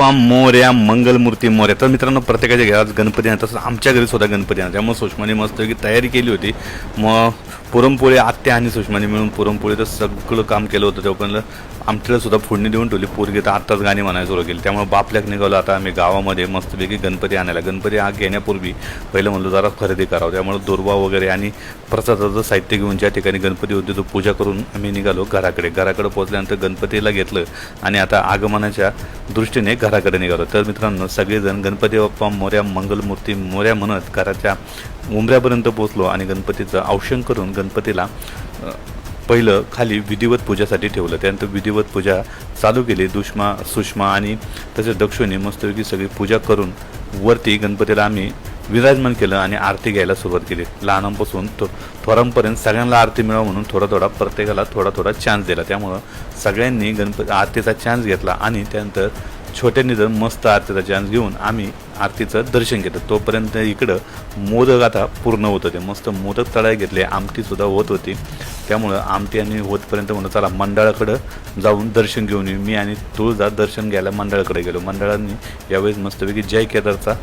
बाप्पा मोरया, मंगलमूर्ती मोरया. तर मित्रांनो, प्रत्येकाच्या घरात गणपती आहे, तसंच आमच्या घरी सुद्धा गणपती आहे. त्यामुळे सुषमाने मस्तपैकी तयारी केली होती. मग पुरणपोळी, आत्या आणि सुषमाने मिळून पुरणपोळीचं सगळं काम केलं होतं. तेव्हा आमच्याला सुद्धा फोडणी देऊन ठेवली. पोरगी तर आत्ताच गाणी म्हणायला सुरू केली. त्यामुळे बापल्याक निघालो आता आम्ही गावामध्ये मस्तपैकी गणपती आणायला. गणपती हा घेण्यापूर्वी पहिलं म्हणलो जरा खरेदी करावं. त्यामुळे दुर्वा वगैरे आणि प्रसादाचं साहित्य घेऊन ज्या ठिकाणी गणपती होते तो पूजा करून आम्ही निघालो घराकडे. पोचल्यानंतर गणपतीला घेतलं आणि आता आगमनाच्या दृष्टीने घराकडे निघालो. तर मित्रांनो, सगळेजण गणपती बाप्पा मोरया, मंगलमूर्ती मोरया म्हणत घराच्या उंबऱ्यापर्यंत पोचलो आणि गणपतीचं औक्षण करून गणपतीला पहिलं खाली विधिवत पूजासाठी ठेवलं. त्यानंतर विधिवत पूजा चालू केली. सुषमा आणि तसेच दक्षिणी मस्तपैकी सगळी पूजा करून वरती गणपतीला आम्ही विराजमान केलं आणि आरती घ्यायला सुरुवात केली. लहानांपासून थोरांपर्यंत सगळ्यांना आरती मिळावं म्हणून थोडा प्रत्येकाला थोडा चान्स दिला. त्यामुळं सगळ्यांनी आरतीचा चान्स घेतला आणि त्यानंतर छोट्यांनी जर मस्त आरतीचा चान्स घेऊन आम्ही आरतीचं दर्शन घेतलं. तोपर्यंत इकडं मोदक आता पूर्ण होत होते. मस्त मोदक तळाय घेतले. आमटीसुद्धा होत होती. त्यामुळं आमटी आणि होतपर्यंत म्हणून चला मंडळाकडं जाऊन दर्शन घेऊन येऊ. मी आणि तुळजा दर्शन घ्यायला मंडळाकडे गेलो. मंडळांनी यावेळेस मस्तपैकी जय केदारचा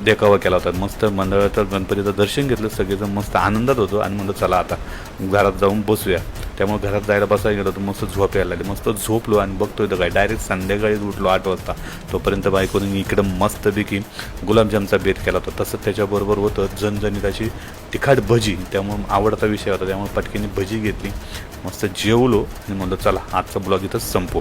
देखावा केला होता. मस्त मंडळाचं गणपतीचं दर्शन घेतलं. सगळेजण मस्त आनंदात होतो आणि म्हणलं चला आता घरात जाऊन बसूया. त्यामुळे घरात जायला बसायला गेलो तर मस्त झोप यायला लागली. मस्त झोपलो आणि बघतोय तर काय डायरेक्ट संध्याकाळीच उठलो 8 वाजता. तोपर्यंत बायकोने इकडं मस्तपैकी गुलाबजामचा बेत केला होता. तसंच त्याच्याबरोबर होतं झणझणीत अशी तिखट भजी. त्यामुळे आवडता विषय होता. त्यामुळे पटकीने भजी घेतली. मस्त जेवलो आणि म्हणलं चला आजचा ब्लॉग इथंच संपू.